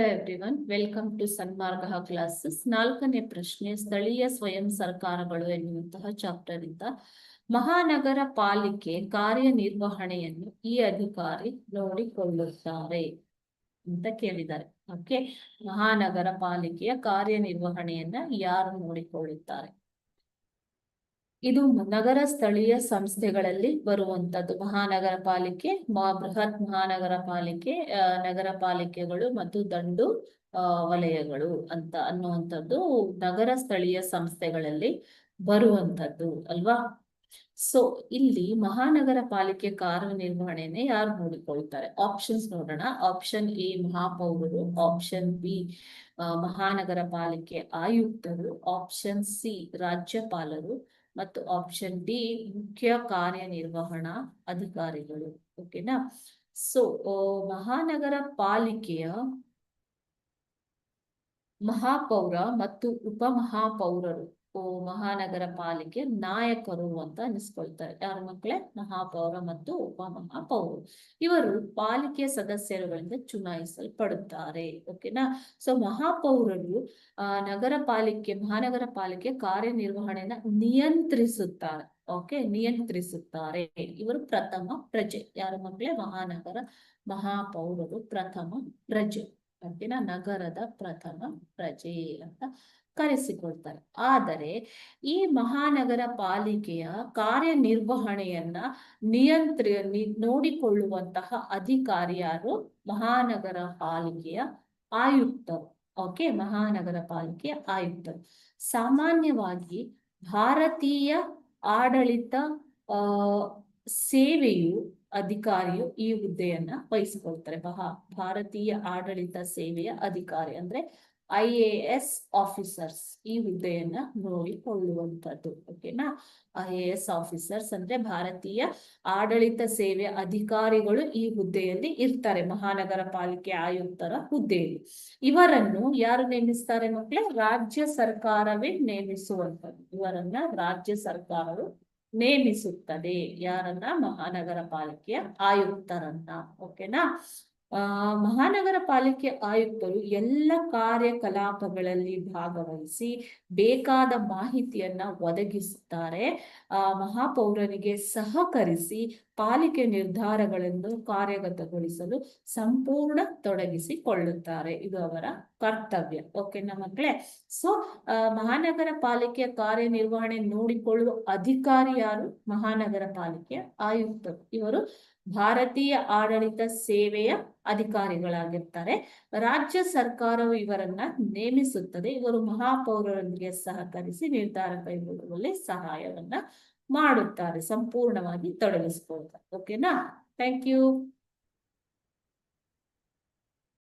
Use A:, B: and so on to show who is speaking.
A: Hello everyone, welcome to Sanmarga classes. 4ನೇ ಪ್ರಶ್ನೆ, ಸ್ಥಳೀಯ ಸ್ವಯಂ ಸರ್ಕಾರಗಳು ಎನ್ನುವಂತಹ ಚಾಪ್ಟರ್ ಇಂದ ಮಹಾನಗರ ಪಾಲಿಕೆ ಕಾರ್ಯನಿರ್ವಹಣೆಯನ್ನು ಈ ಅಧಿಕಾರಿ ನೋಡಿಕೊಳ್ಳುತ್ತಾರೆ ಅಂತ ಕೇಳಿದ್ದಾರೆ. ಓಕೆ, ಮಹಾನಗರ ಪಾಲಿಕೆಯ ಕಾರ್ಯನಿರ್ವಹಣೆಯನ್ನ ಯಾರು ನೋಡಿಕೊಳ್ಳುತ್ತಾರೆ? ಇದು ನಗರ ಸ್ಥಳೀಯ ಸಂಸ್ಥೆಗಳಲ್ಲಿ ಬರುವಂತದ್ದು. ಮಹಾನಗರ ಪಾಲಿಕೆ, ಬೃಹತ್ ಮಹಾನಗರ ಪಾಲಿಕೆ, ನಗರ ಪಾಲಿಕೆಗಳು ಮತ್ತು ದಂಡು ವಲಯಗಳು ಅಂತ ಅನ್ನುವಂಥದ್ದು ನಗರ ಸ್ಥಳೀಯ ಸಂಸ್ಥೆಗಳಲ್ಲಿ ಬರುವಂತದ್ದು ಅಲ್ವಾ. ಸೊ ಇಲ್ಲಿ ಮಹಾನಗರ ಪಾಲಿಕೆ ಕಾರ್ಯನಿರ್ವಹಣೆಯನ್ನ ಯಾರು ನೋಡಿಕೊಳ್ತಾರೆ? ಆಪ್ಷನ್ಸ್ ನೋಡೋಣ. ಆಪ್ಷನ್ ಎ ಮಹಾಪೌರರು, ಆಪ್ಷನ್ ಬಿ ಮಹಾನಗರ ಪಾಲಿಕೆ ಆಯುಕ್ತರು, ಆಪ್ಷನ್ ಸಿ ರಾಜ್ಯಪಾಲರು ಮತ್ತು ಆಪ್ಷನ್ ಡಿ ಮುಖ್ಯ ಕಾರ್ಯನಿರ್ವಹಣಾ ಅಧಿಕಾರಿಗಳು. ಓಕೆನಾ. ಸೊ ಮಹಾನಗರ ಪಾಲಿಕೆಯ ಮಹಾಪೌರ ಮತ್ತು ಉಪಮಹಾಪೌರರು ಮಹಾನಗರ ಪಾಲಿಕೆ ನಾಯಕರು ಅಂತ ಅನಿಸ್ಕೊಳ್ತಾರೆ. ಯಾರ ಮಕ್ಕಳೇ? ಮಹಾಪೌರ ಮತ್ತು ಉಪಮಹಾಪೌರರು. ಇವರು ಪಾಲಿಕೆ ಸದಸ್ಯರುಗಳಿಂದ ಚುನಾಯಿಸಲ್ಪಡುತ್ತಾರೆ. ಓಕೆನಾ. ಸೊ ಮಹಾಪೌರರು ಮಹಾನಗರ ಪಾಲಿಕೆ ಕಾರ್ಯನಿರ್ವಹಣೆಯನ್ನ ನಿಯಂತ್ರಿಸುತ್ತಾರೆ. ಓಕೆ, ನಿಯಂತ್ರಿಸುತ್ತಾರೆ. ಇವರು ಪ್ರಥಮ ಪ್ರಜೆ. ಯಾರ ಮಕ್ಕಳೇ? ಮಹಾಪೌರರು ಪ್ರಥಮ ಪ್ರಜೆ. ಓಕೆನಾ, ನಗರದ ಪ್ರಥಮ ಪ್ರಜೆ ಅಂತ ಕರೆಸಿಕೊಳ್ತಾರೆ. ಆದರೆ ಈ ಮಹಾನಗರ ಪಾಲಿಕೆಯ ಕಾರ್ಯನಿರ್ವಹಣೆಯನ್ನ ನೋಡಿಕೊಳ್ಳುವಂತಹ ಅಧಿಕಾರಿ ಯಾರು? ಮಹಾನಗರ ಪಾಲಿಕೆಯ ಆಯುಕ್ತರು. ಓಕೆ, ಮಹಾನಗರ ಪಾಲಿಕೆಯ ಆಯುಕ್ತರು. ಸಾಮಾನ್ಯವಾಗಿ ಭಾರತೀಯ ಆಡಳಿತ ಸೇವೆಯು ಅಧಿಕಾರಿಯು ಈ ಹುದ್ದೆಯನ್ನ ವಹಿಸಿಕೊಳ್ತಾರೆ. ಭಾರತೀಯ ಆಡಳಿತ ಸೇವೆಯ ಅಧಿಕಾರಿ ಅಂದ್ರೆ IAS ಆಫೀಸರ್ಸ್ ಈ ಹುದ್ದೆಯನ್ನ ನೋಡಿಕೊಳ್ಳುವಂಥದ್ದು. ಓಕೆನಾ. IAS ಆಫೀಸರ್ಸ್ ಅಂದ್ರೆ ಭಾರತೀಯ ಆಡಳಿತ ಸೇವೆಯ ಅಧಿಕಾರಿಗಳು ಈ ಹುದ್ದೆಯಲ್ಲಿ ಇರ್ತಾರೆ, ಮಹಾನಗರ ಪಾಲಿಕೆ ಆಯುಕ್ತರ ಹುದ್ದೆಯಲ್ಲಿ. ಇವರನ್ನು ಯಾರು ನೇಮಿಸ್ತಾರೆ ಮಕ್ಕಳೇ? ರಾಜ್ಯ ಸರ್ಕಾರವೇ ನೇಮಿಸುವಂಥದ್ದು. ಇವರನ್ನ ರಾಜ್ಯ ಸರ್ಕಾರವು ನೇಮಿಸುತ್ತದೆ. ಯಾರನ್ನ? ಮಹಾನಗರ ಪಾಲಿಕೆಯ ಆಯುಕ್ತರನ್ನ. ಓಕೆನಾ. ಮಹಾನಗರ ಪಾಲಿಕೆ ಆಯುಕ್ತರು ಎಲ್ಲ ಕಾರ್ಯಕಲಾಪಗಳಲ್ಲಿ ಭಾಗವಹಿಸಿ ಬೇಕಾದ ಮಾಹಿತಿಯನ್ನ ಒದಗಿಸುತ್ತಾರೆ. ಮಹಾಪೌರನಿಗೆ ಸಹಕರಿಸಿ ಪಾಲಿಕೆ ನಿರ್ಧಾರಗಳನ್ನು ಕಾರ್ಯಗತಗೊಳಿಸಲು ಸಂಪೂರ್ಣ ತೊಡಗಿಸಿಕೊಳ್ಳುತ್ತಾರೆ. ಇದು ಅವರ ಕರ್ತವ್ಯ. ಓಕೆನಾ ಮಕ್ಕಳೇ. ಸೊ ಮಹಾನಗರ ಪಾಲಿಕೆಯ ಕಾರ್ಯನಿರ್ವಹಣೆ ನೋಡಿಕೊಳ್ಳುವ ಅಧಿಕಾರಿ ಯಾರು? ಮಹಾನಗರ ಪಾಲಿಕೆಯ ಆಯುಕ್ತರು. ಇವರು ಭಾರತೀಯ ಆಡಳಿತ ಸೇವೆಯ ಅಧಿಕಾರಿಗಳಾಗಿರ್ತಾರೆ. ರಾಜ್ಯ ಸರ್ಕಾರವು ಇವರನ್ನ ನೇಮಿಸುತ್ತದೆ. ಇವರು ಮಹಾಪೌರರೊಂದಿಗೆ ಸಹಕರಿಸಿ ನಿರ್ಧಾರ ಕೈಗೊಳ್ಳುವಲ್ಲಿ ಸಹಾಯವನ್ನ ಮಾಡುತ್ತಾರೆ, ಸಂಪೂರ್ಣವಾಗಿ ತೊಡಗಿಸಿಕೊಳ್ತಾರೆ. ಓಕೆನಾ. Thank you.